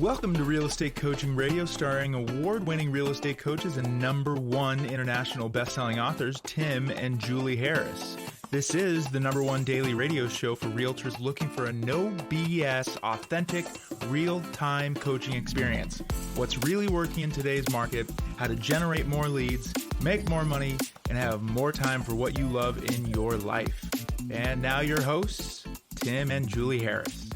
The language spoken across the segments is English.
Welcome to Real Estate Coaching Radio, starring award-winning real estate coaches and #1 international best-selling authors, Tim and Julie Harris. This is the #1 daily radio show for realtors looking for a no BS, authentic, real-time coaching experience. What's really working in today's market, how to generate more leads, make more money, and have more time for what you love in your life. And now your hosts, Tim and Julie Harris.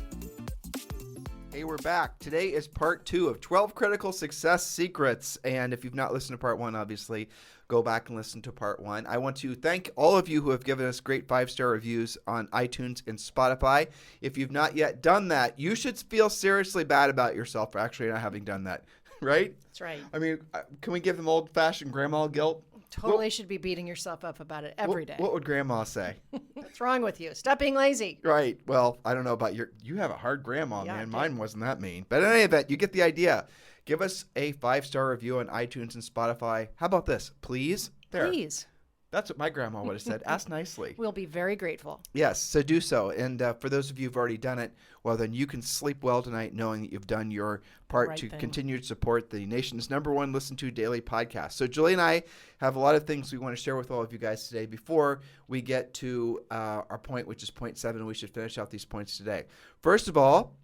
Hey, we're back. Today is part 2 of 12 Critical Success Secrets. And if you've not listened to part 1, obviously, go back and listen to part 1. I want to thank all of you who have given us great 5-star reviews on iTunes and Spotify. If you've not yet done that, you should feel seriously bad about yourself for actually not having done that, right? That's right. I mean, can we give them old-fashioned grandma guilt? Totally should be beating yourself up about it every day. What would grandma say? What's wrong with you? Stop being lazy. Right. Well, I don't know about you have a hard grandma, Yeah, man. I Mine wasn't that mean. But in any event, you get the idea. Give us a 5-star review on iTunes and Spotify. How about this? Please? There. Please. That's what my grandma would have said. Ask nicely. We'll be very grateful. Yes, so do so. And for those of you who've already done it, well, then you can sleep well tonight knowing that you've done your part Right to thing. continue to support the nation's #1 listened to daily podcast. So Julie and I have a lot of things we want to share with all of you guys today before we get to our point, which is point 7. We should finish out these points today. First of all,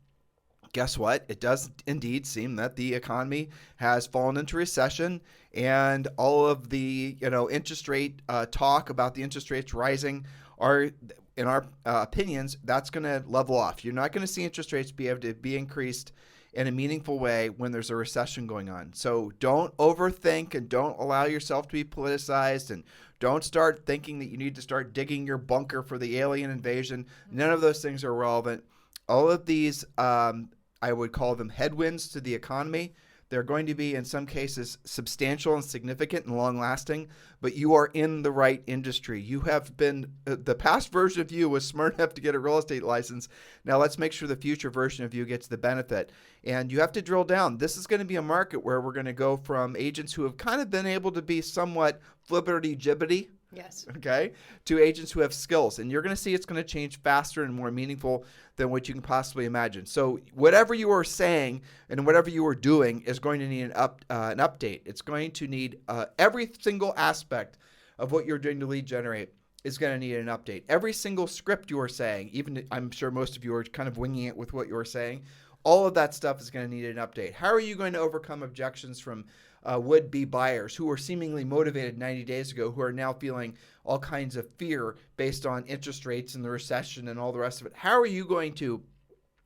guess what? It does indeed seem that the economy has fallen into recession, and all of the interest rate talk about the interest rates rising are, in our opinions, that's going to level off. You're not going to see interest rates be able to be increased in a meaningful way when there's a recession going on. So don't overthink and don't allow yourself to be politicized, and don't start thinking that you need to start digging your bunker for the alien invasion. None of those things are relevant. All of these, I would call them headwinds to the economy. They're going to be, in some cases, substantial and significant and long-lasting, but you are in the right industry. You have been, the past version of you was smart enough to get a real estate license. Now let's make sure the future version of you gets the benefit. And you have to drill down. This is going to be a market where we're going to go from agents who have kind of been able to be somewhat flippity-gibbity, Yes. okay, to agents who have skills. And you're going to see it's going to change faster and more meaningful than what you can possibly imagine. So whatever you are saying and whatever you are doing is going to need an update. It's going to need every single aspect of what you're doing to lead generate is going to need an update. Every single script you are saying, even I'm sure most of you are kind of winging it with what you are saying, all of that stuff is going to need an update. How are you going to overcome objections from would-be buyers who were seemingly motivated 90 days ago, who are now feeling all kinds of fear based on interest rates and the recession and all the rest of it? How are you going to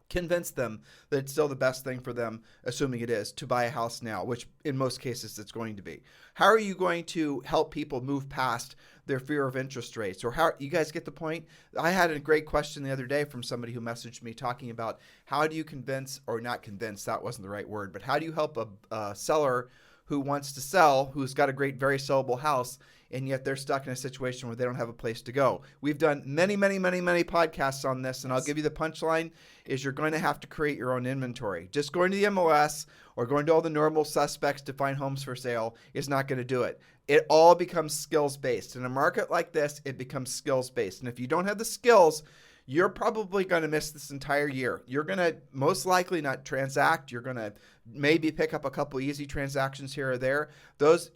convince them that it's still the best thing for them, assuming it is, to buy a house now, which in most cases it's going to be? How are you going to help people move past their fear of interest rates? Or how, you guys get the point? I had a great question the other day from somebody who messaged me talking about how do you convince, or not convince, that wasn't the right word, but how do you help a seller who wants to sell, who's got a great, very sellable house, and yet they're stuck in a situation where they don't have a place to go? We've done many, many, many, many podcasts on this, and I'll give you the punchline is you're going to have to create your own inventory. Just going to the MLS or going to all the normal suspects to find homes for sale is not going to do it. It all becomes skills-based. In a market like this, it becomes skills-based. And if you don't have the skills, you're probably going to miss this entire year. You're going to most likely not transact. You're going to maybe pick up a couple easy transactions here or there. Those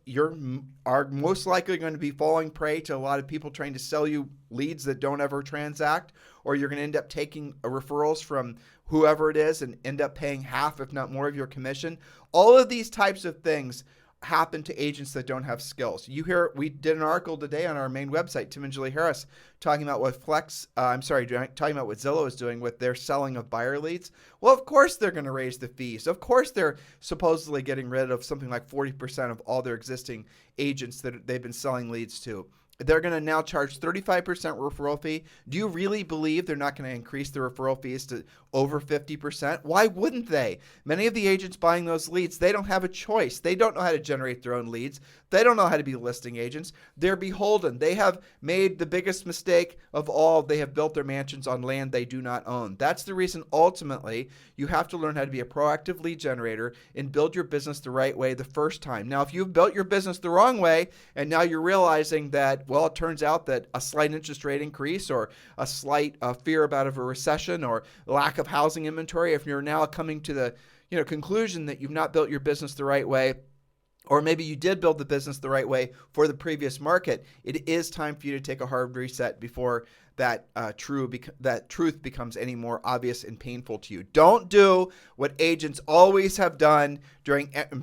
are most likely going to be falling prey to a lot of people trying to sell you leads that don't ever transact, or you're going to end up taking referrals from whoever it is and end up paying half, if not more, of your commission. All of these types of things happen to agents that don't have skills. You hear, we did an article today on our main website, Tim and Julie Harris, talking about what talking about what Zillow is doing with their selling of buyer leads. Well, of course they're going to raise the fees. Of course they're supposedly getting rid of something like 40% of all their existing agents that they've been selling leads to. They're going to now charge 35% referral fee. Do you really believe they're not going to increase the referral fees to over 50%? Why wouldn't they? Many of the agents buying those leads, they don't have a choice. They don't know how to generate their own leads. They don't know how to be listing agents. They're beholden. They have made the biggest mistake of all. They have built their mansions on land they do not own. That's the reason ultimately you have to learn how to be a proactive lead generator and build your business the right way the first time. Now, if you've built your business the wrong way and now you're realizing that, well, it turns out that a slight interest rate increase or a slight fear about a recession or lack of housing inventory, if you're now coming to the conclusion that you've not built your business the right way, or maybe you did build the business the right way for the previous market, it is time for you to take a hard reset before that truth becomes any more obvious and painful to you. Don't do what agents always have done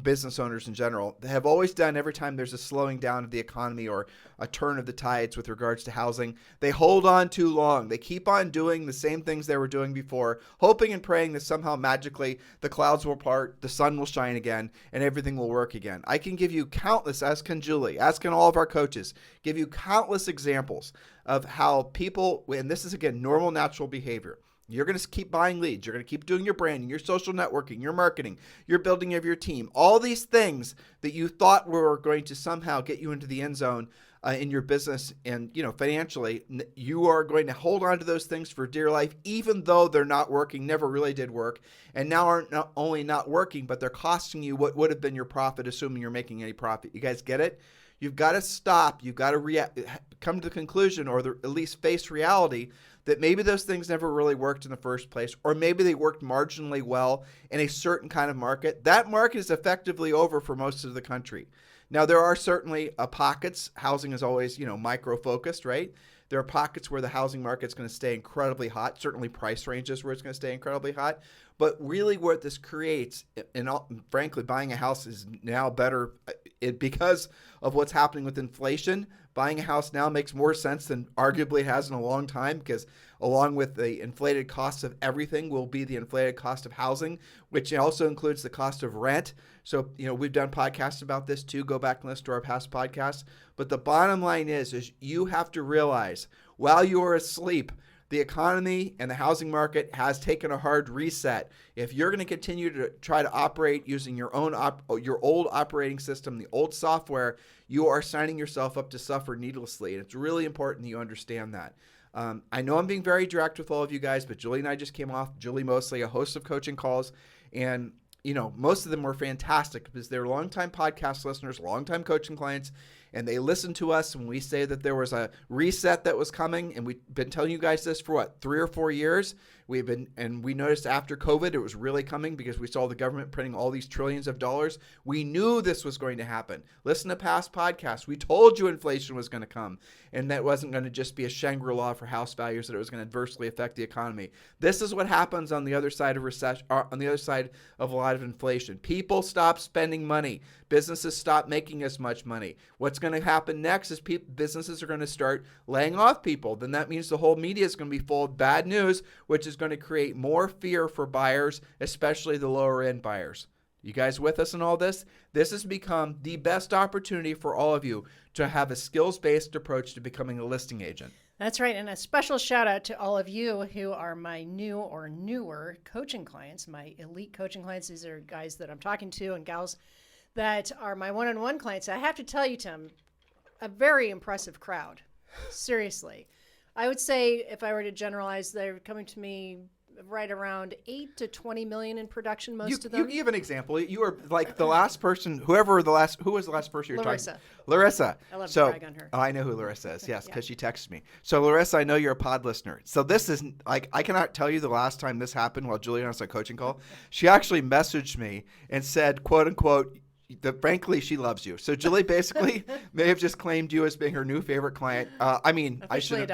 business owners in general. They have always done every time there's a slowing down of the economy or a turn of the tides with regards to housing. They hold on too long. They keep on doing the same things they were doing before, hoping and praying that somehow magically the clouds will part, the sun will shine again, and everything will work again. I can give you countless, as can Julie, as can all of our coaches, give you countless examples of how people, and this is again normal, natural behavior. You're going to keep buying leads. You're going to keep doing your branding, your social networking, your marketing, your building of your team. All these things that you thought were going to somehow get you into the end zone in your business and financially, you are going to hold on to those things for dear life, even though they're not working, never really did work, and now are not only not working, but they're costing you what would have been your profit, assuming you're making any profit. You guys get it? You've got to stop. You've got to come to the conclusion, or at least face reality, that maybe those things never really worked in the first place, or maybe they worked marginally well in a certain kind of market. That market is effectively over for most of the country. Now, there are certainly pockets. Housing is always, micro-focused, right? There are pockets where the housing market is going to stay incredibly hot, certainly price ranges where it's going to stay incredibly hot. But really what this creates, and frankly, buying a house is now better because of what's happening with inflation. Buying a house now makes more sense than arguably it has in a long time, because along with the inflated cost of everything will be the inflated cost of housing, which also includes the cost of rent. So, we've done podcasts about this too. Go back and listen to our past podcasts. But the bottom line is you have to realize while you are asleep, the economy and the housing market has taken a hard reset. If you're going to continue to try to operate using your old operating system, the old software, you are signing yourself up to suffer needlessly. And it's really important that you understand that. I know I'm being very direct with all of you guys, but Julie and I just came off, Julie mostly, a host of coaching calls. And most of them were fantastic because they're longtime podcast listeners, longtime coaching clients, and they listened to us when we say that there was a reset that was coming. And we've been telling you guys this for 3 or 4 years. We noticed after COVID, it was really coming because we saw the government printing all these trillions of dollars. We knew this was going to happen. Listen to past podcasts. We told you inflation was going to come, and that wasn't going to just be a Shangri-La for house values, that it was going to adversely affect the economy. This is what happens on the other side of recession, on the other side of a lot of inflation. People stop spending money. Businesses stop making as much money. What's going to happen next is businesses are going to start laying off people. Then that means the whole media is going to be full of bad news, which is going to create more fear for buyers, especially the lower end buyers. You guys with us in all this? This has become the best opportunity for all of you to have a skills-based approach to becoming a listing agent. That's right. And a special shout out to all of you who are my new or newer coaching clients, my elite coaching clients. These are guys that I'm talking to and gals that are my one-on-one clients. I have to tell you, Tim, a very impressive crowd. Seriously. I would say if I were to generalize, they're coming to me right around 8 to 20 million in production, most of them. You give an example. You were like the last person, who was the last person you were talking to? Larissa. I love to brag on her. Oh, I know who Larissa is, yes, because she texted me. So Larissa, I know you're a pod listener. So this is, like, I cannot tell you the last time this happened while Julie and I was on a coaching call. She actually messaged me and said, quote unquote, that frankly she loves you. So Julie basically may have just claimed you as being her new favorite client. I shouldn't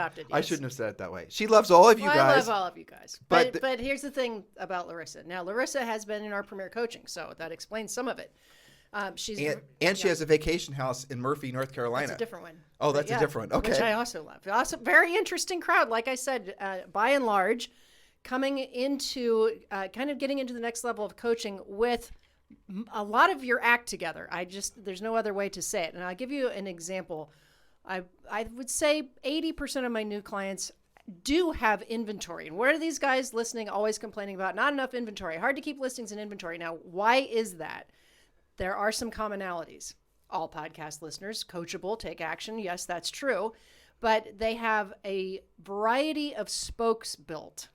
have said it that way. She loves all of you guys. I love all of you guys. But here's the thing about Larissa. Now, Larissa has been in our Premier Coaching, so that explains some of it. She has a vacation house in Murphy, North Carolina. That's a different one. Oh, that's a different one. Okay. Which I also love. Also, very interesting crowd. Like I said, by and large, coming into kind of getting into the next level of coaching with a lot of your act together. There's no other way to say it. And I'll give you an example. I would say 80% of my new clients do have inventory. And what are these guys listening always complaining about? Not enough inventory. Hard to keep listings in inventory. Now, why is that? There are some commonalities. All podcast listeners, coachable, take action. Yes, that's true. But they have a variety of spokes built.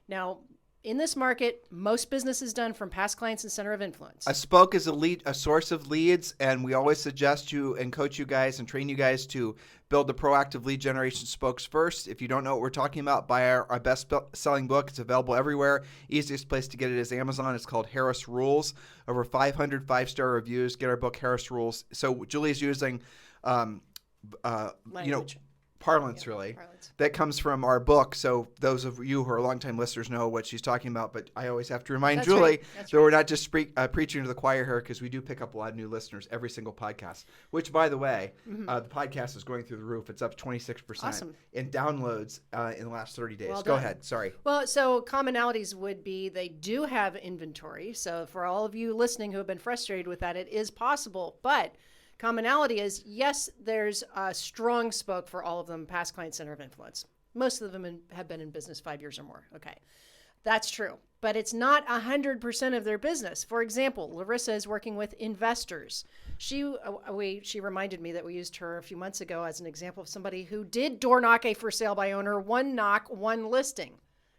Now, in this market, most business is done from past clients and center of influence. A spoke is a source of leads, and we always suggest you and coach you guys and train you guys to build the proactive lead generation spokes first. If you don't know what we're talking about, buy our best-selling book. It's available everywhere. Easiest place to get it is Amazon. It's called Harris Rules. Over 500 five-star reviews. Get our book, Harris Rules. So Julie's using, parlance, really. Parlance. That comes from our book. So those of you who are longtime listeners know what she's talking about. But I always have to remind That's Julie right. that we're not just preaching to the choir here, because we do pick up a lot of new listeners every single podcast. Which, by the way, the podcast is going through the roof. It's up 26% Awesome. in downloads in the last 30 days. Well Go done. ahead. Sorry. Well, so commonalities would be they do have inventory. So for all of you listening who have been frustrated with that, it is possible. But commonality is, yes, there's a strong spoke for all of them, past client center of influence. Most of them have been in business 5 years or more. Okay, that's true. But it's not 100% of their business. For example, Larissa is working with investors. She reminded me that we used her a few months ago as an example of somebody who did door knock a for sale by owner, one knock, one listing.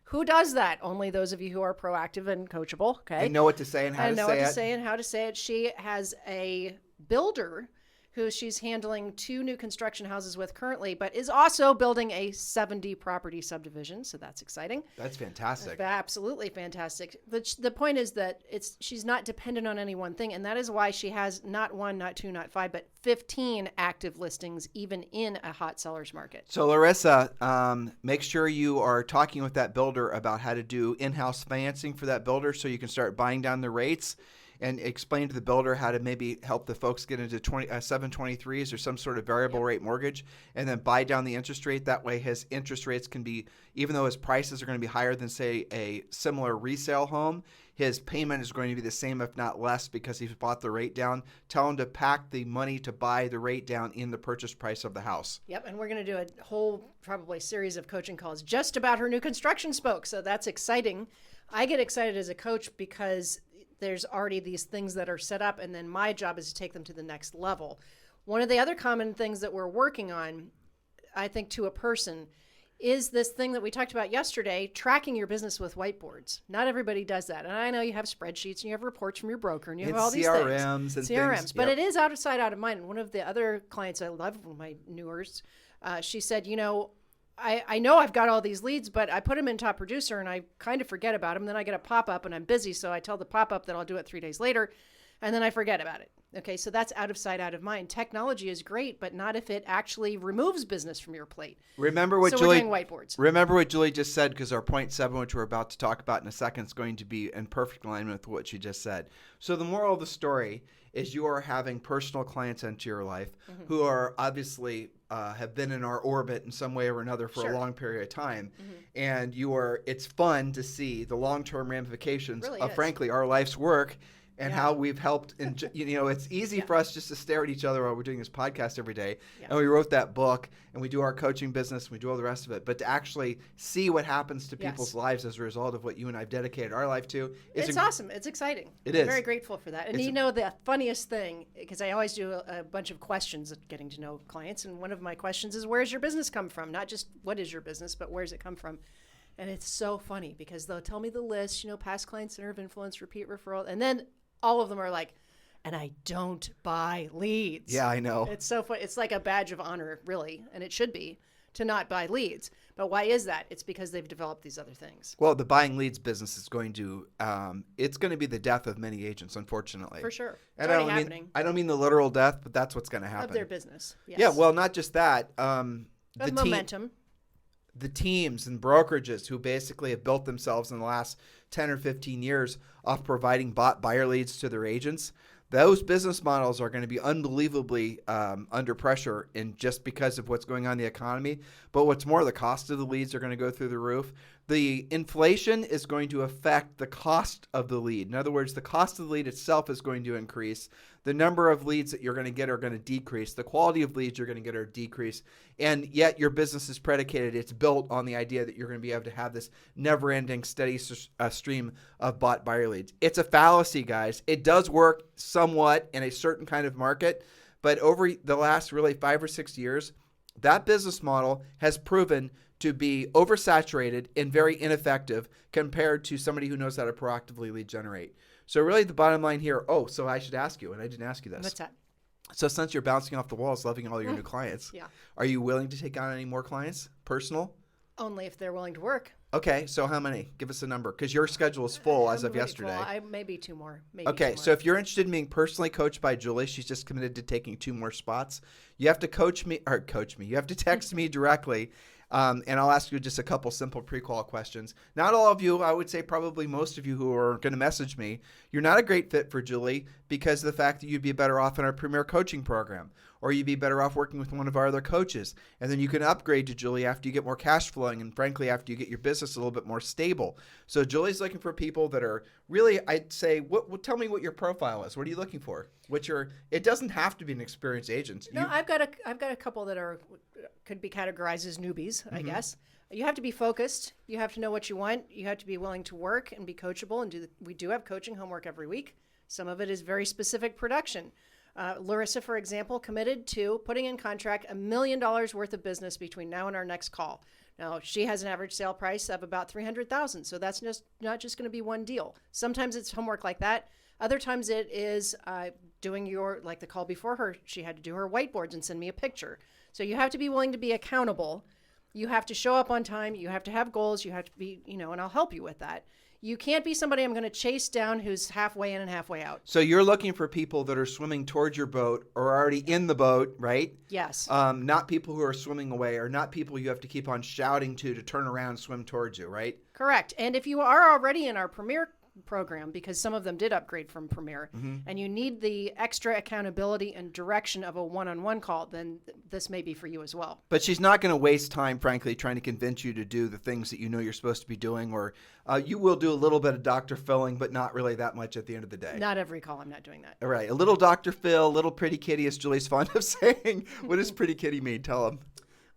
Who does that? Only those of you who are proactive and coachable. Okay, I know what to say and how to say it. I know what to say and how to say it. She has a builder who she's handling 2 new construction houses with currently, but is also building a 70 property subdivision. So that's exciting. That's fantastic. Absolutely fantastic. The point is that she's not dependent on any one thing. And that is why she has not 1, not 2, not 5, but 15 active listings, even in a hot seller's market. So Larissa, make sure you are talking with that builder about how to do in-house financing for that builder so you can start buying down the rates, and explain to the builder how to maybe help the folks get into 723s or some sort of variable rate mortgage, and then buy down the interest rate. That way his interest rates can be, even though his prices are going to be higher than, say, a similar resale home, his payment is going to be the same, if not less, because he's bought the rate down. Tell him to pack the money to buy the rate down in the purchase price of the house. Yep, and we're going to do a whole probably series of coaching calls just about her new construction spoke. So that's exciting. I get excited as a coach because there's already these things that are set up, and then my job is to take them to the next level. One of the other common things that we're working on, I think, to a person, is this thing that we talked about yesterday, tracking your business with whiteboards. Not everybody does that. And I know you have spreadsheets and you have reports from your broker and you have all these CRMs things. And CRMs. things. But Yep. it is out of sight, out of mind. And one of the other clients I love, one of my newers, she said, I know I've got all these leads, but I put them in top producer and I kind of forget about them. Then I get a pop-up and I'm busy. So I tell the pop-up that I'll do it 3 days later, and then I forget about it. Okay, so that's out of sight, out of mind. Technology is great, but not if it actually removes business from your plate. Remember what So Julie, we're doing whiteboards. Remember what Julie just said, because our point 7, which we're about to talk about in a second, is going to be in perfect alignment with what she just said. So the moral of the story is you are having personal clients into your life who are obviously have been in our orbit in some way or another for a long period of time. And it's fun to see the long-term ramifications Really of, is. frankly, our life's work and how we've helped. And, it's easy for us just to stare at each other while we're doing this podcast every day. Yeah. And we wrote that book and we do our coaching business and we do all the rest of it. But to actually see what happens to people's lives as a result of what you and I've dedicated our life to is It's awesome. It's exciting. It I'm is. very grateful for that. And the funniest thing, because I always do a bunch of questions at getting to know clients, and one of my questions is, where's your business come from? Not just what is your business, but where's it come from? And it's so funny because they'll tell me the list, past client center of influence, repeat referral, and then all of them are like, and I don't buy leads. Yeah, I know. It's so fun. It's like a badge of honor, really, and it should be, to not buy leads. But why is that? It's because they've developed these other things. Well, the buying leads business is going to it's going to be the death of many agents, unfortunately. For sure. It's And already happening. I don't mean the literal death, but that's what's going to happen. Of their business. Yes. Yeah, well, not just that. Of momentum. The teams and brokerages who basically have built themselves in the last 10 or 15 years off providing bought buyer leads to their agents, those business models are going to be unbelievably under pressure just because of what's going on in the economy. But what's more, the cost of the leads are going to go through the roof. The inflation is going to affect the cost of the lead. In other words, the cost of the lead itself is going to increase. The number of leads that you're going to get are going to decrease. The quality of leads you're going to get are decrease. And yet your business is predicated. It's built on the idea that you're going to be able to have this never-ending steady stream of bought buyer leads. It's a fallacy, guys. It does work somewhat in a certain kind of market, but over the last really 5 or 6 years, that business model has proven to be oversaturated and very ineffective compared to somebody who knows how to proactively lead generate. So really the bottom line here, so I should ask you, and I didn't ask you this. What's that? So since you're bouncing off the walls, loving all your new clients, Yeah. Are you willing to take on any more clients, personal? Only if they're willing to work. Okay, so how many? Give us a number, because your schedule is full as of yesterday. Maybe 2 more. Okay, so if you're interested in being personally coached by Julie, she's just committed to taking 2 more spots. You have to you have to text me directly, and I'll ask you just a couple simple pre-qual questions. Not all of you, I would say probably most of you who are going to message me, you're not a great fit for Julie because of the fact that you'd be better off in our Premier Coaching Program, or you'd be better off working with one of our other coaches. And then you can upgrade to Julie after you get more cash flowing and frankly, after you get your business a little bit more stable. So Julie's looking for people that are really, I'd say, tell me what your profile is. What are you looking for? It doesn't have to be an experienced agent. No, I've got a couple that could be categorized as newbies, I guess. You have to be focused. You have to know what you want. You have to be willing to work and be coachable. And we do have coaching homework every week. Some of it is very specific production. Larissa, for example, committed to putting in contract $1 million worth of business between now and our next call. Now, she has an average sale price of about $300,000, so that's not just going to be one deal. Sometimes it's homework like that. Other times it is doing like the call before her, she had to do her whiteboards and send me a picture. So you have to be willing to be accountable. You have to show up on time. You have to have goals. You have to be, and I'll help you with that. You can't be somebody I'm going to chase down who's halfway in and halfway out. So you're looking for people that are swimming towards your boat or already in the boat, right? Yes. Not people who are swimming away, or not people you have to keep on shouting to turn around and swim towards you, right? Correct. And if you are already in our Premier program, because some of them did upgrade from Premier, and you need the extra accountability and direction of a one-on-one call, then this may be for you as well. But she's not going to waste time, frankly, trying to convince you to do the things that you know you're supposed to be doing, or you will do a little bit of Dr. Philling, but not really that much at the end of the day. Not every call. I'm not doing that. All right. A little Dr. Phil, a little pretty kitty, as Julie's fond of saying. What does pretty kitty mean? Tell them.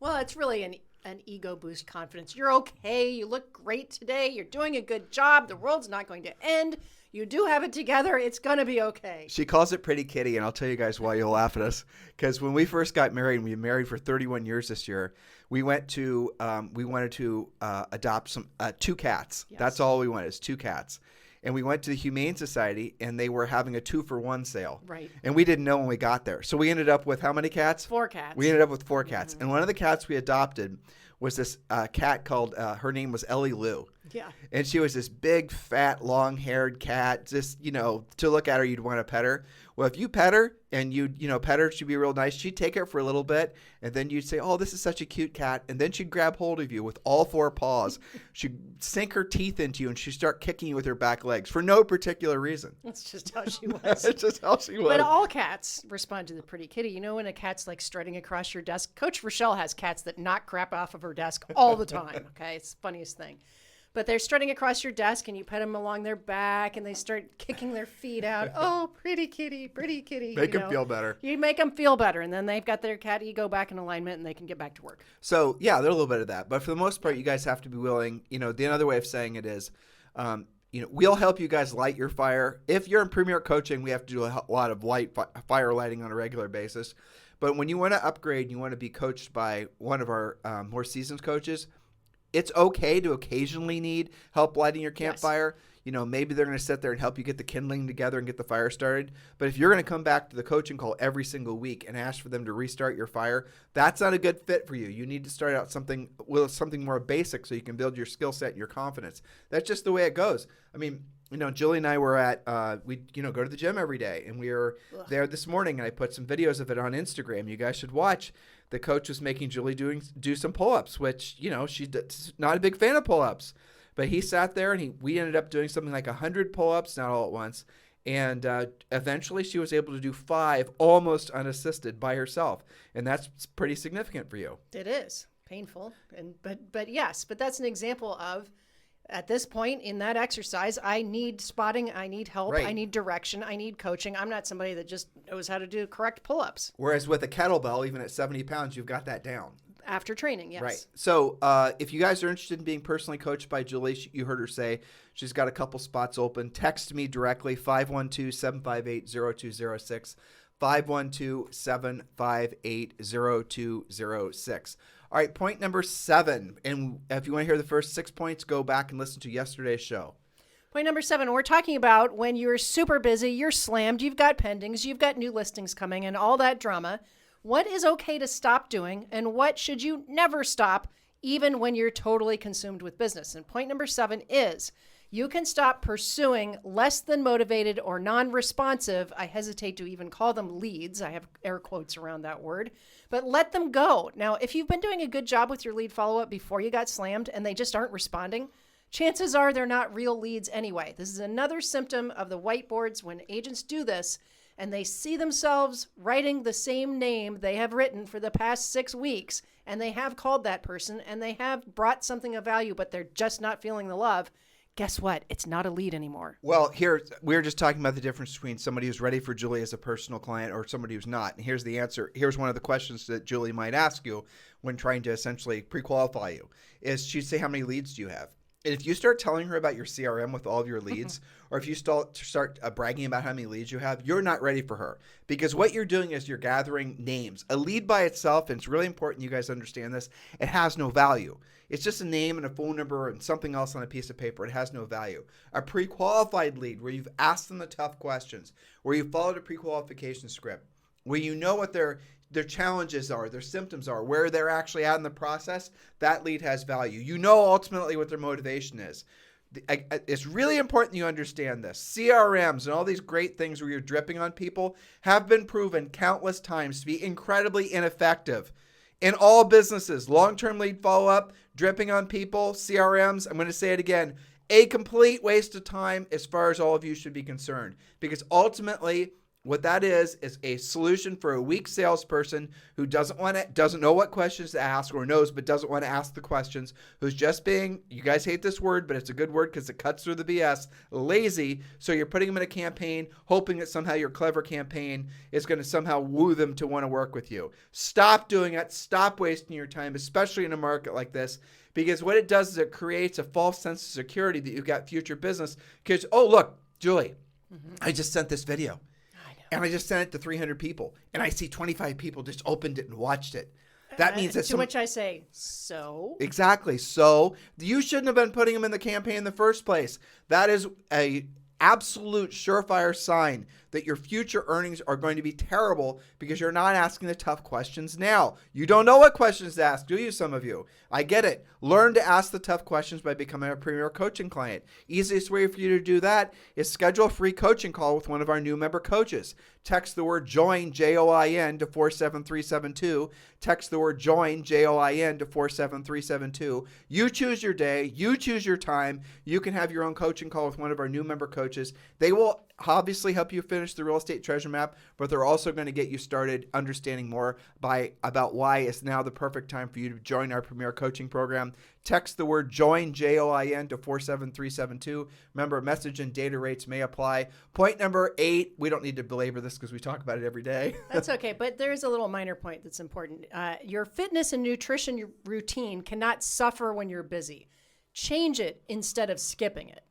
Well, it's really an ego boost, confidence. You're okay. You look great today. You're doing a good job. The world's not going to end. You do have it together. It's going to be okay. She calls it pretty kitty, and I'll tell you guys why you'll laugh at us. Because when we first got married, and we were married for 31 years this year, we wanted to adopt 2 cats. Yes. That's all we wanted is 2 cats. And we went to the Humane Society, and they were having a 2-for-1 sale. Right. And we didn't know when we got there. So we ended up with how many cats? 4 cats. We ended up with 4 cats. And one of the cats we adopted was this cat called, her name was Ellie Lou. Yeah. And she was this big, fat, long-haired cat. Just, to look at her, you'd want to pet her. Well, if you pet her and pet her, she'd be real nice. She'd take it for a little bit, and then you'd say, oh, this is such a cute cat. And then she'd grab hold of you with all 4 paws. She'd sink her teeth into you, and she'd start kicking you with her back legs for no particular reason. That's just how she was. That's just how she was. But all cats respond to the pretty kitty. When a cat's like strutting across your desk, Coach Rochelle has cats that knock crap off of her desk all the time. Okay, it's the funniest thing. But they're strutting across your desk, and you pet them along their back, and they start kicking their feet out. Oh, pretty kitty, pretty kitty. Make them feel better. You make them feel better, and then they've got their cat ego back in alignment, and they can get back to work. So, yeah, there's a little bit of that. But for the most part, you guys have to be willing. The other way of saying it is, we'll help you guys light your fire. If you're in Premier Coaching, we have to do a lot of fire lighting on a regular basis. But when you want to upgrade and you want to be coached by one of our more seasoned coaches, it's okay to occasionally need help lighting your campfire. Yes. Maybe they're going to sit there and help you get the kindling together and get the fire started. But if you're going to come back to the coaching call every single week and ask for them to restart your fire, that's not a good fit for you. You need to start out something more basic so you can build your skill set and your confidence. That's just the way it goes. I mean, Julie and I were at, we go to the gym every day, and we were there this morning, and I put some videos of it on Instagram. You guys should watch. The coach was making Julie do some pull-ups, which, she's not a big fan of pull-ups. But he sat there, and we ended up doing something like 100 pull-ups, not all at once. And eventually she was able to do 5 almost unassisted by herself. And that's pretty significant for you. It is painful. But yes, but that's an example of, at this point in that exercise, I need spotting, I need help, right. I need direction, I need coaching. I'm not somebody that just knows how to do correct pull-ups. Whereas with a kettlebell, even at 70 pounds, you've got that down. After training, yes. Right. So if you guys are interested in being personally coached by Julie, you heard her say she's got a couple spots open. Text me directly, 512-758-0206, 512-758-0206. All right, point number 7. And if you want to hear the first 6 points, go back and listen to yesterday's show. Point number 7, we're talking about when you're super busy, you're slammed, you've got pendings, you've got new listings coming and all that drama. What is okay to stop doing and what should you never stop even when you're totally consumed with business? And point number 7 is you can stop pursuing less than motivated or non-responsive. I hesitate to even call them leads. I have air quotes around that word, but let them go. Now, if you've been doing a good job with your lead follow-up before you got slammed and they just aren't responding, chances are they're not real leads anyway. This is another symptom of the whiteboards when agents do this and they see themselves writing the same name they have written for the past 6 weeks and they have called that person and they have brought something of value, but they're just not feeling the love. Guess what? It's not a lead anymore. Well, here, we're just talking about the difference between somebody who's ready for Julie as a personal client or somebody who's not. And here's the answer. Here's one of the questions that Julie might ask you when trying to essentially pre-qualify you is she'd say, how many leads do you have? And if you start telling her about your CRM with all of your leads, or if you start bragging about how many leads you have, you're not ready for her. Because what you're doing is you're gathering names. A lead by itself, and it's really important you guys understand this, it has no value. It's just a name and a phone number and something else on a piece of paper. It has no value. A pre-qualified lead where you've asked them the tough questions, where you followed a pre-qualification script, where you know what their challenges are, their symptoms are, where they're actually at in the process, that lead has value. You know ultimately what their motivation is. It's really important you understand this. CRMs and all these great things where you're dripping on people have been proven countless times to be incredibly ineffective. In all businesses, long-term lead follow-up, dripping on people, CRMs, I'm going to say it again, a complete waste of time as far as all of you should be concerned. Because ultimately, what that is a solution for a weak salesperson who doesn't know what questions to ask or knows but doesn't want to ask the questions, who's just being, you guys hate this word, but it's a good word because it cuts through the BS, lazy. So you're putting them in a campaign, hoping that somehow your clever campaign is going to somehow woo them to want to work with you. Stop doing it. Stop wasting your time, especially in a market like this. Because what it does is it creates a false sense of security that you've got future business. Because, oh, look, Julie, I just sent this video. And I just sent it to 300 people. And I see 25 people just opened it and watched it. That means that to which I say, so? Exactly. So you shouldn't have been putting them in the campaign in the first place. That is a absolute surefire sign that your future earnings are going to be terrible because you're not asking the tough questions now. You don't know what questions to ask, do you, some of you? I get it. Learn to ask the tough questions by becoming a premier coaching client. Easiest way for you to do that is schedule a free coaching call with one of our new member coaches. Text the word JOIN, J-O-I-N, to 47372. Text the word JOIN, J-O-I-N, to 47372. You choose your day. You choose your time. You can have your own coaching call with one of our new member coaches. They will obviously help you finish the real estate treasure map, but they're also going to get you started understanding more about why it's now the perfect time for you to join our premier coaching program. Text the word JOIN, J-O-I-N, to 47372. Remember, message and data rates may apply. Point number 8, we don't need to belabor this because we talk about it every day. That's okay, but there's a little minor point that's important. Your fitness and nutrition routine cannot suffer when you're busy. Change it instead of skipping it.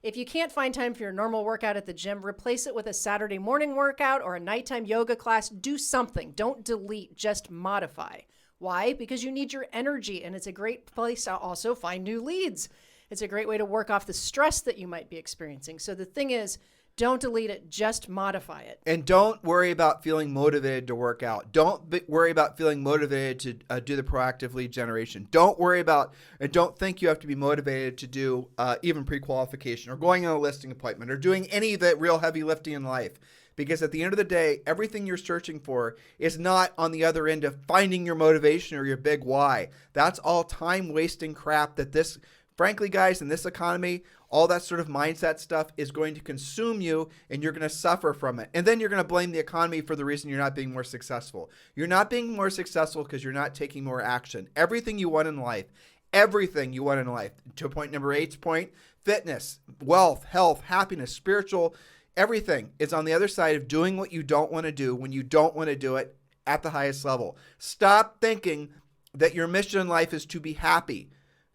If you can't find time for your normal workout at the gym, replace it with a Saturday morning workout or a nighttime yoga class. Do something. Don't delete, just modify. Why? Because you need your energy, and it's a great place to also find new leads. It's a great way to work off the stress that you might be experiencing. So the thing is, don't delete it, just modify it. And don't worry about feeling motivated to work out. Don't worry about feeling motivated to do the proactive lead generation. Don't worry about, and don't think you have to be motivated to do even pre-qualification or going on a listing appointment or doing any of that real heavy lifting in life. Because at the end of the day, everything you're searching for is not on the other end of finding your motivation or your big why. That's all time-wasting crap that this, frankly, guys, in this economy, all that sort of mindset stuff is going to consume you and you're going to suffer from it. And then you're going to blame the economy for the reason you're not being more successful. You're not being more successful because you're not taking more action. Everything you want in life, to point number 8's point, fitness, wealth, health, happiness, spiritual, everything is on the other side of doing what you don't want to do when you don't want to do it at the highest level. Stop thinking that your mission in life is to be happy.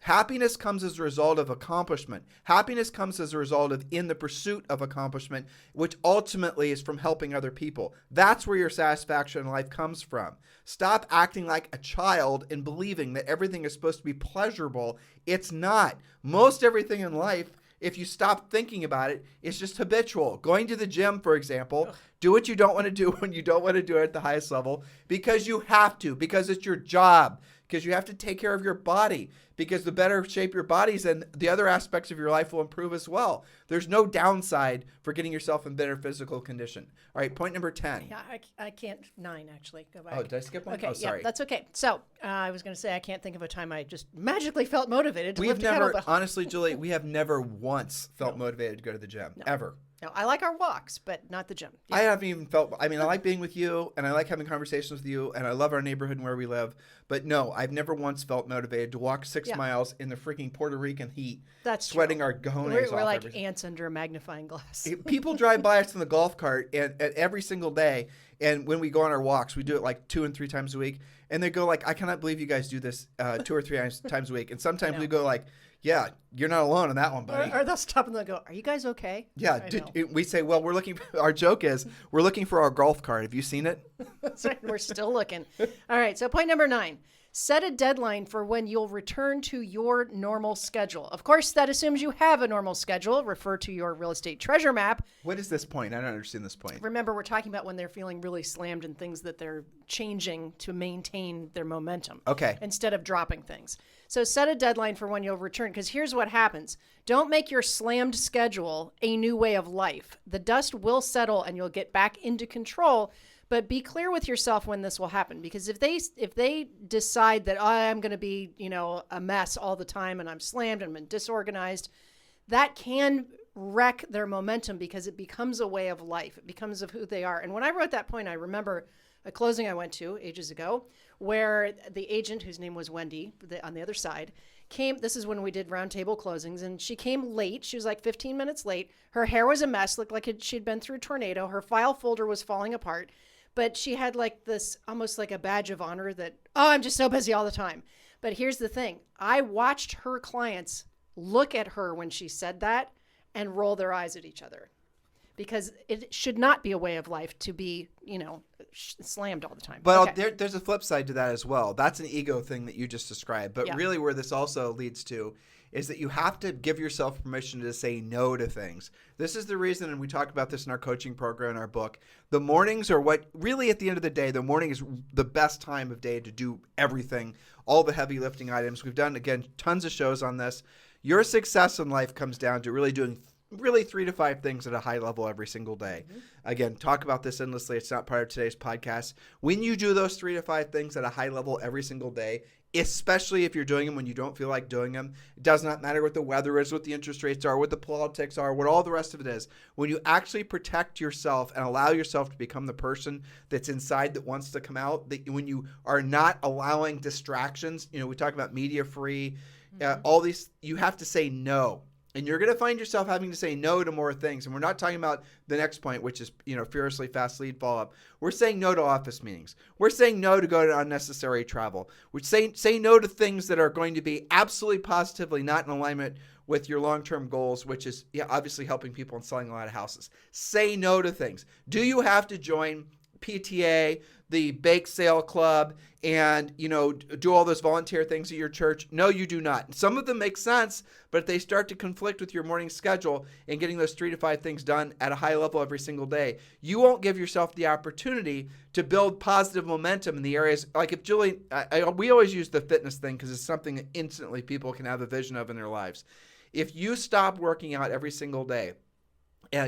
Happiness comes as a result of accomplishment. Happiness comes as a result of in the pursuit of accomplishment, which ultimately is from helping other people. That's where your satisfaction in life comes from. Stop acting like a child and believing that everything is supposed to be pleasurable. It's not. Most everything in life, if you stop thinking about it, it's just habitual. Going to the gym, for example, do what you don't want to do when you don't want to do it at the highest level because you have to, because it's your job, because you have to take care of your body, because the better shape your body's in, the other aspects of your life will improve as well. There's no downside for getting yourself in better physical condition. All right, point number 10. Yeah, I can't. 9, actually. Go back. Oh, did I skip one? Okay, oh, sorry. yeah, that's okay. So I was going to say I can't think of a time I just magically felt motivated to We've lift a never, kettlebell. honestly, Julie, we have never once felt motivated to go to the gym, ever. No, I like our walks, but not the gym. Yeah. I haven't even felt, I like being with you and I like having conversations with you and I love our neighborhood and where we live. But no, I've never once felt motivated to walk 6 miles in the freaking Puerto Rican heat, That's sweating true. our cojones We're off. like ants under a magnifying glass. People drive by us in the golf cart and every single day. And when we go on our walks, we do it like 2 and 3 times a week. And they go like, I cannot believe you guys do this 2 or 3 times a week. And sometimes we go like, yeah, you're not alone on that one, buddy. Or they'll stop and they'll go, are you guys okay? Yeah, we say, well, our joke is, we're looking for our golf cart. Have you seen it? That's right. We're still looking. All right. So point number 9, set a deadline for when you'll return to your normal schedule. Of course, that assumes you have a normal schedule. Refer to your real estate treasure map. What is this point? I don't understand this point. Remember, we're talking about when they're feeling really slammed and things that they're changing to maintain their momentum. Okay. Instead of dropping things. So set a deadline for when you'll return, because here's what happens. Don't make your slammed schedule a new way of life. The dust will settle and you'll get back into control, but be clear with yourself when this will happen. Because if they decide that I'm going to be, a mess all the time and I'm slammed and I'm disorganized, that can wreck their momentum because it becomes a way of life. It becomes of who they are. And when I wrote that point, I remember a closing I went to ages ago where the agent, whose name was Wendy, on the other side, came. This is when we did roundtable closings, and she came late. She was like 15 minutes late. Her hair was a mess, looked like she'd been through a tornado. Her file folder was falling apart, but she had like this, almost like a badge of honor that, I'm just so busy all the time. But here's the thing. I watched her clients look at her when she said that and roll their eyes at each other. Because it should not be a way of life to be, slammed all the time. But okay. There's a flip side to that as well. That's an ego thing that you just described. But really where this also leads to is that you have to give yourself permission to say no to things. This is the reason, and we talk about this in our coaching program, in our book, the mornings are what, really at the end of the day, the morning is the best time of day to do everything, all the heavy lifting items. We've done, again, tons of shows on this. Your success in life comes down to really doing 3 to 5 things at a high level every single day. Mm-hmm. Again, talk about this endlessly. It's not part of today's podcast. When you do those 3 to 5 things at a high level every single day, especially if you're doing them when you don't feel like doing them, it does not matter what the weather is, what the interest rates are, what the politics are, what all the rest of it is. When you actually protect yourself and allow yourself to become the person that's inside that wants to come out, that when you are not allowing distractions, we talk about media free, all these, you have to say no. And you're going to find yourself having to say no to more things. And we're not talking about the next point, which is, fearlessly fast lead follow-up. We're saying no to office meetings. We're saying no to go to unnecessary travel. We're say no to things that are going to be absolutely positively not in alignment with your long-term goals, which is obviously helping people and selling a lot of houses. Say no to things. Do you have to join PTA, the bake sale club, and do all those volunteer things at your church? No, you do not. Some of them make sense, but if they start to conflict with your morning schedule and getting those 3 to 5 things done at a high level every single day, you won't give yourself the opportunity to build positive momentum in the areas. Like if Julie, we always use the fitness thing because it's something that instantly people can have a vision of in their lives. If you stop working out every single day,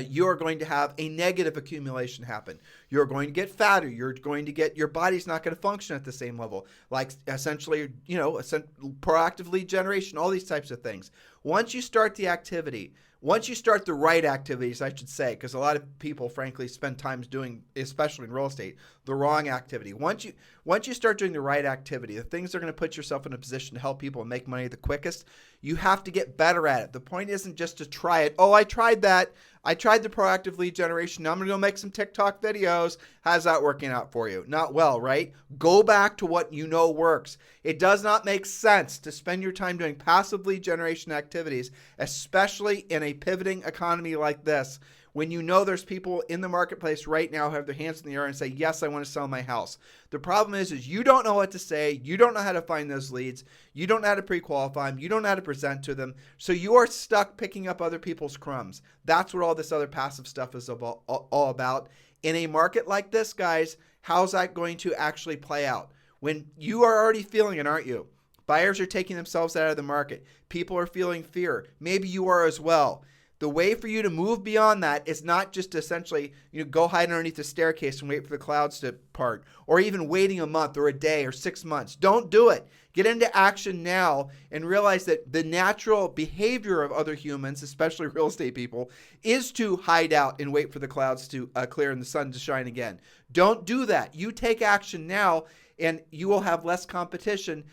you're going to have a negative accumulation happen. You're going to get fatter. You're going to get, your body's not going to function at the same level. Like essentially, proactive lead generation, all these types of things. Once you start the activity, once you start the right activities, I should say, because a lot of people, frankly, spend time doing, especially in real estate, the wrong activity. Once you start doing the right activity, the things that are going to put yourself in a position to help people and make money the quickest, You have to get better at it. The point isn't just to try it. Oh, I tried that. I tried the proactive lead generation. Now I'm going to go make some TikTok videos. How's that working out for you? Not well, right? Go back to what you know works. It does not make sense to spend your time doing passive lead generation activities, especially in a pivoting economy like this, when you know there's people in the marketplace right now who have their hands in the air and say, yes, I want to sell my house. The problem is you don't know what to say. You don't know how to find those leads. You don't know how to pre-qualify them. You don't know how to present to them. So you are stuck picking up other people's crumbs. That's what all this other passive stuff is all about. In a market like this, guys, how's that going to actually play out? When you are already feeling it, aren't you? Buyers are taking themselves out of the market. People are feeling fear. Maybe you are as well. The way for you to move beyond that is not just to essentially go hide underneath the staircase and wait for the clouds to part, or even waiting a month or a day or 6 months. Don't do it. Get into action now and realize that the natural behavior of other humans, especially real estate people, is to hide out and wait for the clouds to clear and the sun to shine again. Don't do that. You take action now and you will have less competition,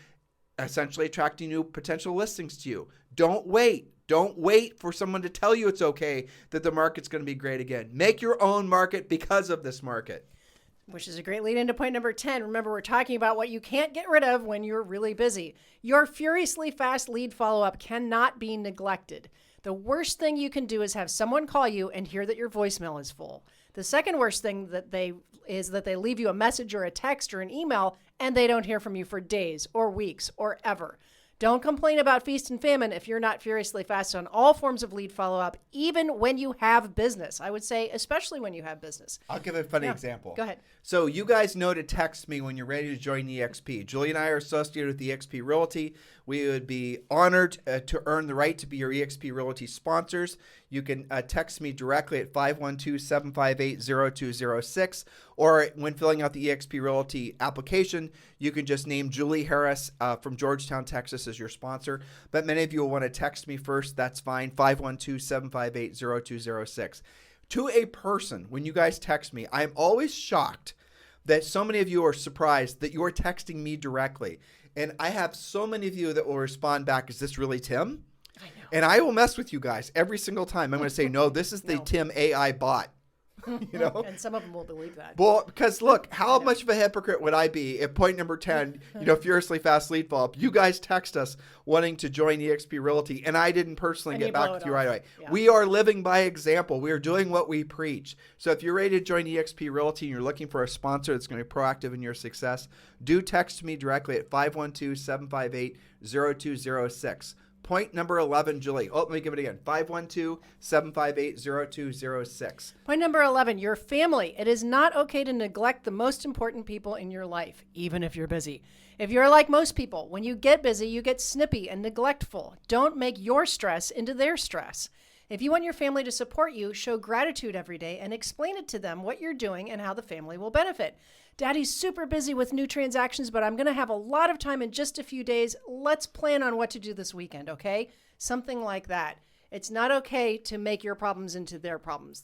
essentially attracting new potential listings to you. Don't wait. Don't wait for someone to tell you it's okay that the market's going to be great again. Make your own market because of this market. Which is a great lead into point number 10. Remember, we're talking about what you can't get rid of when you're really busy. Your furiously fast lead follow-up cannot be neglected. The worst thing you can do is have someone call you and hear that your voicemail is full. The second worst thing that they leave you a message or a text or an email and they don't hear from you for days or weeks or ever. Don't complain about feast and famine if you're not furiously fast on all forms of lead follow-up, even when you have business. I would say, especially when you have business. I'll give a funny example. Go ahead. So you guys know to text me when you're ready to join EXP. Julie and I are associated with EXP Realty. We would be honored to earn the right to be your EXP Realty sponsors. You can text me directly at 512-758-0206, or when filling out the EXP Realty application, you can just name Julie Harris from Georgetown, Texas as your sponsor. But many of you will want to text me first. That's fine. 512-758-0206. To a person, when you guys text me, I'm always shocked that so many of you are surprised that you are texting me directly. And I have so many of you that will respond back, is this really Tim? I know. And I will mess with you guys every single time. I'm going to say, no, this is the Tim AI bot. And some of them will believe that. Well, because look, how much of a hypocrite would I be if point number 10, furiously fast lead follow-up, you guys text us wanting to join EXP Realty, and I didn't personally get back with you right away. Yeah. We are living by example. We are doing what we preach. So if you're ready to join EXP Realty and you're looking for a sponsor that's going to be proactive in your success, do text me directly at 512-758-0206. Point number 11, Julie. Oh, let me give it again. 512-758-0206. Point number 11, your family. It is not okay to neglect the most important people in your life, even if you're busy. If you're like most people, when you get busy, you get snippy and neglectful. Don't make your stress into their stress. If you want your family to support you, show gratitude every day and explain it to them what you're doing and how the family will benefit. Daddy's super busy with new transactions, but I'm going to have a lot of time in just a few days. Let's plan on what to do this weekend, okay? Something like that. It's not okay to make your problems into their problems.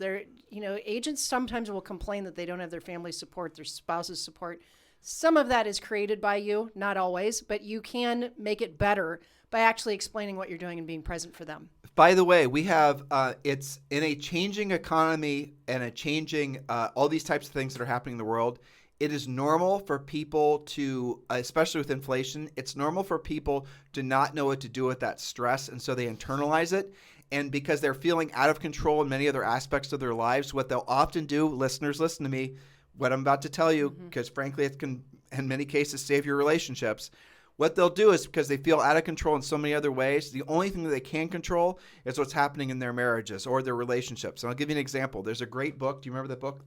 Agents sometimes will complain that they don't have their family support, their spouse's support. Some of that is created by you, not always, but you can make it better by actually explaining what you're doing and being present for them. By the way, we have, it's in a changing economy and a changing, all these types of things that are happening in the world. It is normal for people to, especially with inflation, it's normal for people to not know what to do with that stress, and so they internalize it. And because they're feeling out of control in many other aspects of their lives, what they'll often do, listeners, listen to me, what I'm about to tell you, because frankly, it can, in many cases, save your relationships. What they'll do is, because they feel out of control in so many other ways, the only thing that they can control is what's happening in their marriages or their relationships. And I'll give you an example. There's a great book. Do you remember the book,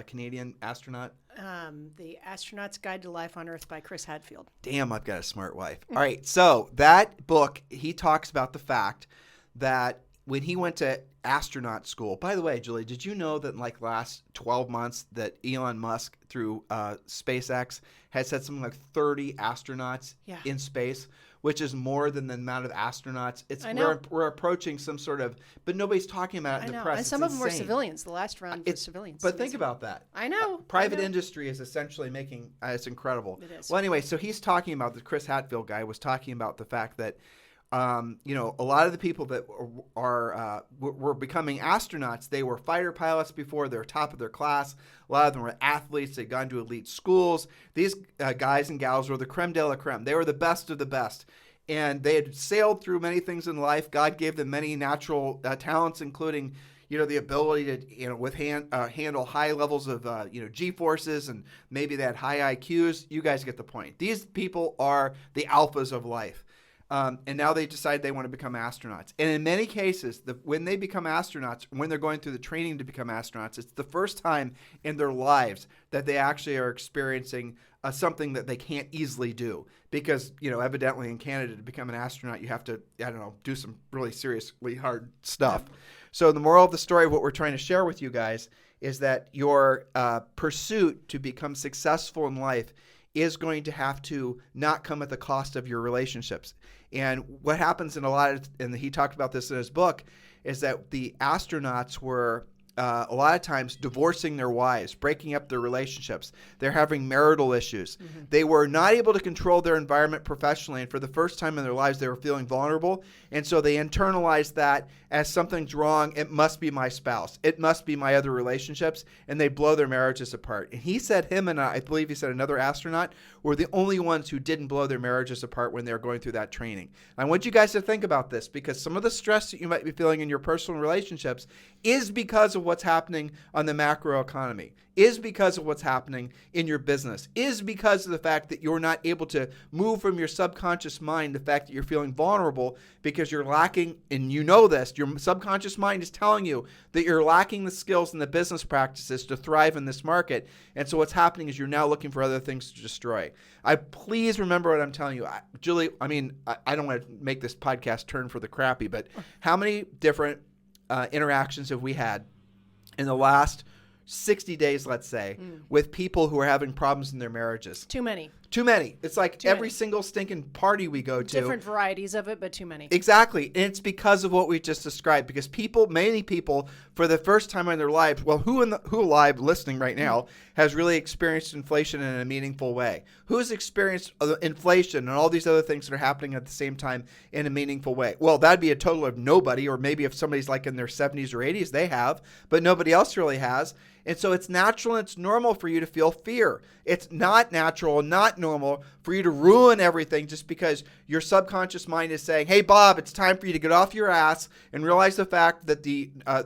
Canadian Astronaut? The Astronaut's Guide to Life on Earth by Chris Hadfield. Damn, I've got a smart wife. All right, so that book, he talks about the fact that when he went to astronaut school, by the way, Julie, did you know that in like last 12 months that Elon Musk through SpaceX has had something like 30 astronauts in space, which is more than the amount of astronauts. We're approaching some sort of, but nobody's talking about it in the press. And some of them were civilians. The last round was civilians. But think about that. I know. Private industry is essentially making, it's incredible. It is. Well, anyway, so he's talking about, the Chris Hadfield guy was talking about the fact that a lot of the people that were becoming astronauts, they were fighter pilots before. They were top of their class. A lot of them were athletes. They'd gone to elite schools. These guys and gals were the creme de la creme. They were the best of the best. And they had sailed through many things in life. God gave them many natural talents, including the ability to handle high levels of G-forces, and maybe they had high IQs. You guys get the point. These people are the alphas of life. And now they decide they want to become astronauts. And in many cases, when they become astronauts, when they're going through the training to become astronauts, it's the first time in their lives that they actually are experiencing something that they can't easily do. Because, evidently in Canada, to become an astronaut, you have to, do some really seriously hard stuff. So the moral of the story of what we're trying to share with you guys is that your pursuit to become successful in life is going to have to not come at the cost of your relationships. And what happens and he talked about this in his book, is that the astronauts were a lot of times divorcing their wives, breaking up their relationships. They're having marital issues. Mm-hmm. They were not able to control their environment professionally, and for the first time in their lives, they were feeling vulnerable. And so they internalized that as something's wrong. It must be my spouse. It must be my other relationships, and they blow their marriages apart. And he said him and I believe he said another astronaut, were the only ones who didn't blow their marriages apart when they were going through that training. I want you guys to think about this, because some of the stress that you might be feeling in your personal relationships is because of what's happening on the macro economy, is because of what's happening in your business, is because of the fact that you're not able to move from your subconscious mind the fact that you're feeling vulnerable because you're lacking, and this, your subconscious mind is telling you that you're lacking the skills and the business practices to thrive in this market. And so what's happening is you're now looking for other things to destroy. Please remember what I'm telling you. Julie, I don't want to make this podcast turn for the crappy, but how many different interactions have we had in the last 60 days, let's say, with people who are having problems in their marriages? Too many. It's like every single stinking party we go to. Different varieties of it, but too many. Exactly. And it's because of what we just described. Because many people, for the first time in their lives, who alive listening right now has really experienced inflation in a meaningful way? Who's experienced inflation and all these other things that are happening at the same time in a meaningful way? Well, that'd be a total of nobody, or maybe if somebody's like in their 70s or 80s, they have, but nobody else really has. And so it's natural and it's normal for you to feel fear. It's not natural and not normal for you to ruin everything just because your subconscious mind is saying, hey, Bob, it's time for you to get off your ass and realize the fact that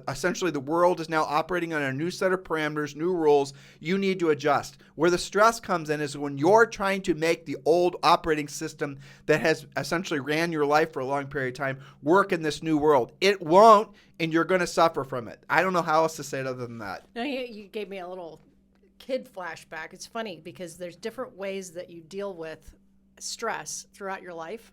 essentially the world is now operating on a new set of parameters, new rules. You need to adjust. Where the stress comes in is when you're trying to make the old operating system that has essentially ran your life for a long period of time work in this new world. It won't, and you're going to suffer from it. I don't know how else to say it other than that. No, you gave me a little kid flashback. It's funny because there's different ways that you deal with stress throughout your life.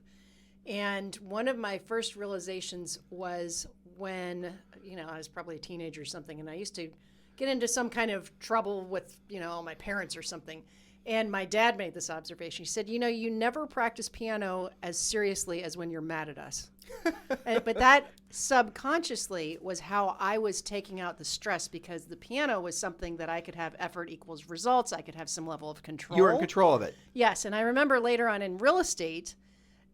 And one of my first realizations was when, I was probably a teenager or something, and I used to get into some kind of trouble with, my parents or something. And my dad made this observation. He said, you never practice piano as seriously as when you're mad at us. But that subconsciously was how I was taking out the stress, because the piano was something that I could have effort equals results. I could have some level of control. You were in control of it. Yes. And I remember later on in real estate,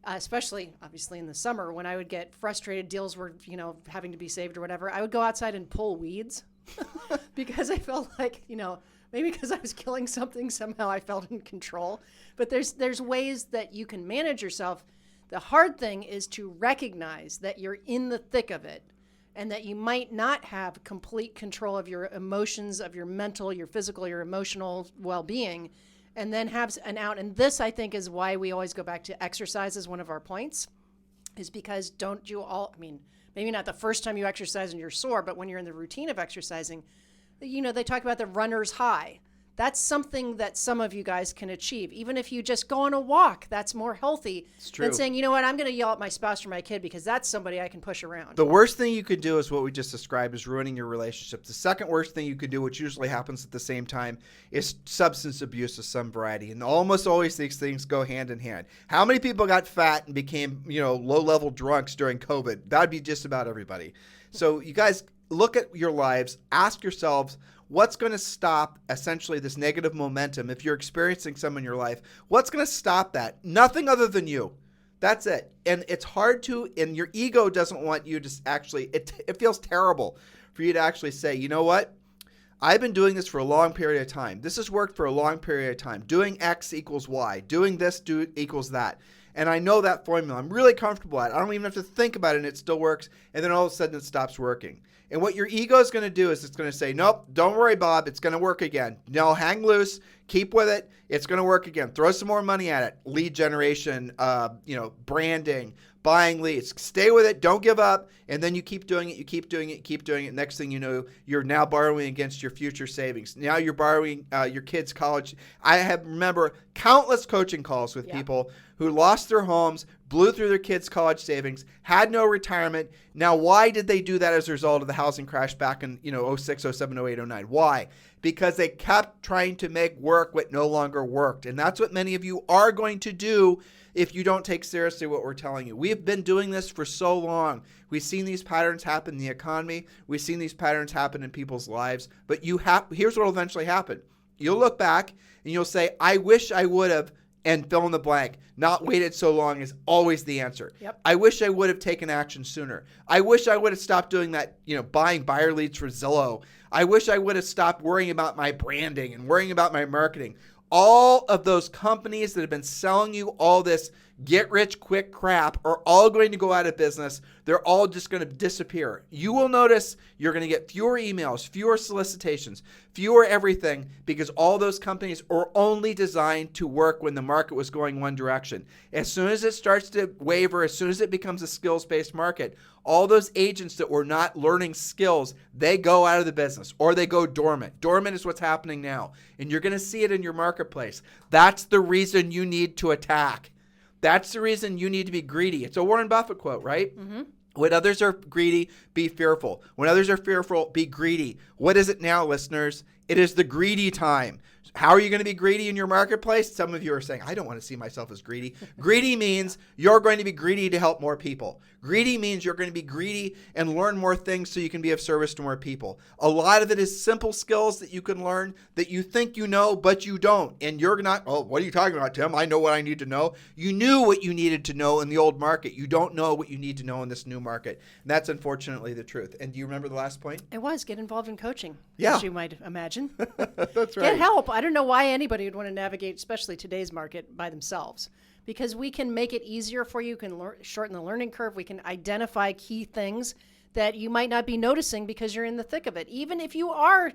especially obviously in the summer, when I would get frustrated, deals were, having to be saved or whatever, I would go outside and pull weeds because I felt like, maybe because I was killing something, somehow I felt in control. But there's ways that you can manage yourself. The hard thing is to recognize that you're in the thick of it and that you might not have complete control of your emotions, of your mental, your physical, your emotional well-being, and then have an out. And this, I think, is why we always go back to exercise as one of our points, is because maybe not the first time you exercise and you're sore, but when you're in the routine of exercising, they talk about the runner's high. That's something that some of you guys can achieve. Even if you just go on a walk, that's more healthy than saying, you know what, I'm going to yell at my spouse or my kid because that's somebody I can push around. The worst thing you could do is what we just described, is ruining your relationships. The second worst thing you could do, which usually happens at the same time, is substance abuse of some variety. And almost always these things go hand in hand. How many people got fat and became, low-level drunks during COVID? That'd be just about everybody. So you guys look at your lives, ask yourselves, what's going to stop essentially this negative momentum? If you're experiencing some in your life, what's going to stop that? Nothing other than you. That's it. And it's hard to, and your ego doesn't want you to actually, it feels terrible for you to actually say, you know what? I've been doing this for a long period of time. This has worked for a long period of time. Doing X equals Y. Doing this equals that. And I know that formula. I'm really comfortable at it. I don't even have to think about it and it still works. And then all of a sudden it stops working. And what your ego is going to do is it's going to say, nope, don't worry, Bob. It's going to work again. No, hang loose. Keep with it. It's going to work again. Throw some more money at it. Lead generation, branding, buying leads. Stay with it. Don't give up. And then you keep doing it. You keep doing it. You keep doing it. Next thing you know, you're now borrowing against your future savings. Now you're borrowing your kids' college. I remember countless coaching calls with people who lost their homes, blew through their kids' college savings, had no retirement. Now, why did they do that as a result of the housing crash back in 06, 07, 08, 09? Why? Because they kept trying to make work what no longer worked. And that's what many of you are going to do if you don't take seriously what we're telling you. We've been doing this for so long. We've seen these patterns happen in the economy. We've seen these patterns happen in people's lives. But here's what will eventually happen. You'll look back and you'll say, I wish I would have, and fill in the blank. Not waited so long is always the answer. Yep. I wish I would have taken action sooner. I wish I would have stopped doing that, buying buyer leads for Zillow. I wish I would have stopped worrying about my branding and worrying about my marketing. All of those companies that have been selling you all this get-rich-quick crap are all going to go out of business. They're all just going to disappear. You will notice you're going to get fewer emails, fewer solicitations, fewer everything, because all those companies are only designed to work when the market was going one direction. As soon as it starts to waver, as soon as it becomes a skills-based market, all those agents that were not learning skills, they go out of the business or they go dormant. Dormant is what's happening now, and you're going to see it in your marketplace. That's the reason you need to attack. That's the reason you need to be greedy. It's a Warren Buffett quote, right? Mm-hmm. When others are greedy, be fearful. When others are fearful, be greedy. What is it now, listeners? It is the greedy time. How are you going to be greedy in your marketplace? Some of you are saying, I don't want to see myself as greedy. Greedy means you're going to be greedy to help more people. Greedy means you're going to be greedy and learn more things so you can be of service to more people. A lot of it is simple skills that you can learn that you think you know, but you don't. And you're not, oh, what are you talking about, Tim? I know what I need to know. You knew what you needed to know in the old market. You don't know what you need to know in this new market. And that's unfortunately the truth. And do you remember the last point? It was get involved in coaching, Yeah. as you might imagine. That's right. Get help. I don't know why anybody would want to navigate, especially today's market, by themselves. Because we can make it easier for you. You can shorten the learning curve. We can identify key things that you might not be noticing because you're in the thick of it. Even if you are,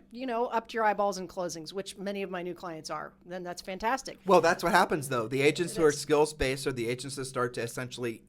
up to your eyeballs in closings, which many of my new clients are, then that's fantastic. Well, that's what happens, though. The agents who are skills-based are the agents that start to essentially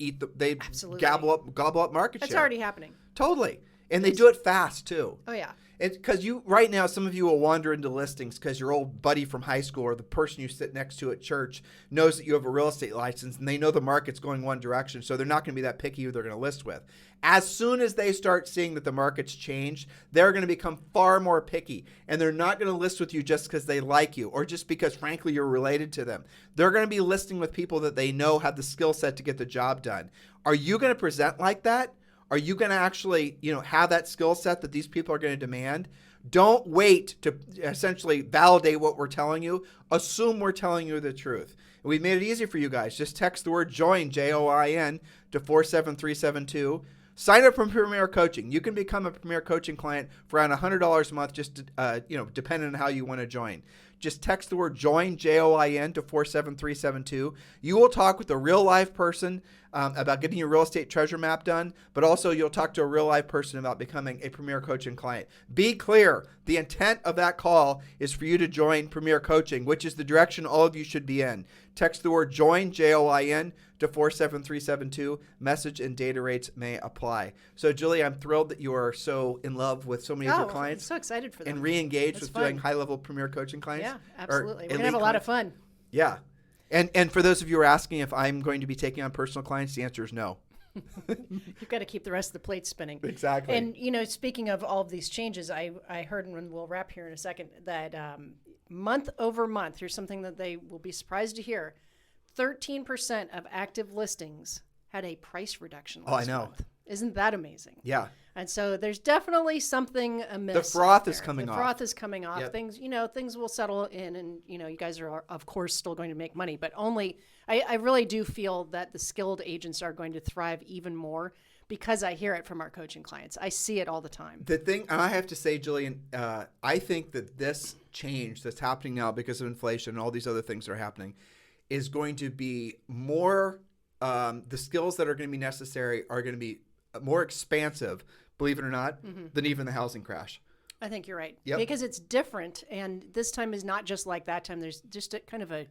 gobble up market share. That's already happening. Totally. And they do it fast, too. Oh, yeah. Because right now, some of you will wander into listings because your old buddy from high school or the person you sit next to at church knows that you have a real estate license and they know the market's going one direction, so they're not going to be that picky who they're going to list with. As soon as they start seeing that the market's changed, they're going to become far more picky, and they're not going to list with you just because they like you or just because, frankly, you're related to them. They're going to be listing with people that they know have the skill set to get the job done. Are you going to present like that? Are you going to actually, have that skill set that these people are going to demand? Don't wait to essentially validate what we're telling you. Assume we're telling you the truth. And we've made it easy for you guys. Just text the word JOIN, JOIN, to 47372. Sign up for Premier Coaching. You can become a Premier Coaching client for around $100 a month, just depending on how you want to join. Just text the word JOIN, JOIN, to 47372. You will talk with a real live person about getting your real estate treasure map done, but also you'll talk to a real live person about becoming a Premier Coaching client. Be clear, the intent of that call is for you to join Premier Coaching, which is the direction all of you should be in. Text the word JOIN, JOIN, to 47372. Message and data rates may apply. So, Julie, I'm thrilled that you are so in love with so many of your clients. I'm so excited for them. And re-engaged with doing high-level Premier Coaching clients. Yeah, absolutely. We're going to have a lot of fun. Yeah. And for those of you who are asking if I'm going to be taking on personal clients, the answer is no. You've got to keep the rest of the plate spinning. Exactly. And, speaking of all of these changes, I heard, and we'll wrap here in a second, that month over month, here's something that they will be surprised to hear, 13% of active listings had a price reduction last month. Isn't that amazing? Yeah. And so there's definitely something amiss. The froth out is there. coming off. The froth is coming off. Yep. Things will settle in, and you guys are of course still going to make money, but only I really do feel that the skilled agents are going to thrive even more because I hear it from our coaching clients. I see it all the time. The thing, and I have to say, Jillian, I think that this change that's happening now because of inflation and all these other things that are happening is going to be more, the skills that are going to be necessary are going to be more expansive, believe it or not, than even the housing crash. I think you're right. Yep. Because it's different, and this time is not just like that time. There's just a kind of a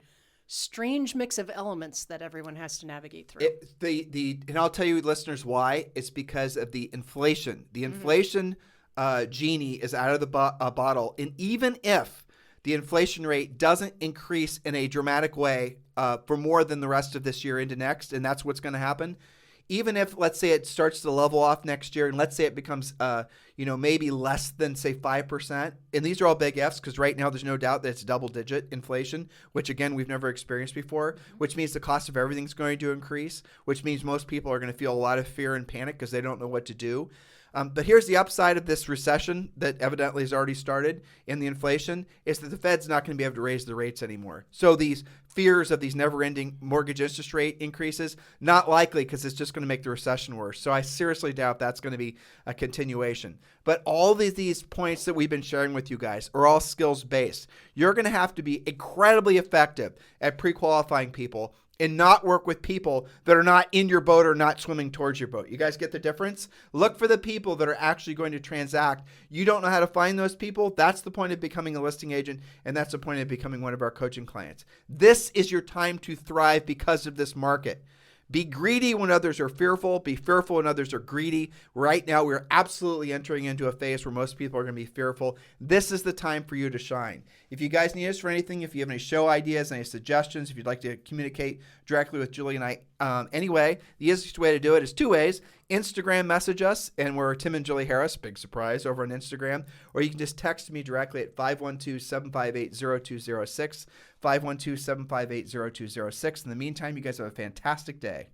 strange mix of elements that everyone has to navigate through. And I'll tell you, listeners, why. It's because of the inflation. The inflation genie is out of the bottle. And even if the inflation rate doesn't increase in a dramatic way for more than the rest of this year into next, and that's what's going to happen, even if, let's say, it starts to level off next year, and let's say it becomes, maybe less than, say, 5%, and these are all big Fs because right now there's no doubt that it's double-digit inflation, which, again, we've never experienced before, which means the cost of everything's going to increase, which means most people are going to feel a lot of fear and panic because they don't know what to do. But here's the upside of this recession that evidently has already started in the inflation is that the Fed's not going to be able to raise the rates anymore. So these fears of these never-ending mortgage interest rate increases, not likely because it's just going to make the recession worse. So I seriously doubt that's going to be a continuation. But all these points that we've been sharing with you guys are all skills-based. You're going to have to be incredibly effective at pre-qualifying people and not work with people that are not in your boat or not swimming towards your boat. You guys get the difference? Look for the people that are actually going to transact. You don't know how to find those people. That's the point of becoming a listing agent, and that's the point of becoming one of our coaching clients. This is your time to thrive because of this market. Be greedy when others are fearful. Be fearful when others are greedy. Right now, we're absolutely entering into a phase where most people are going to be fearful. This is the time for you to shine. If you guys need us for anything, if you have any show ideas, any suggestions, if you'd like to communicate directly with Julie and I, anyway, the easiest way to do it is two ways. Instagram message us, and we're Tim and Julie Harris, big surprise, over on Instagram. Or you can just text me directly at 512-758-0206, 512-758-0206. In the meantime, you guys have a fantastic day.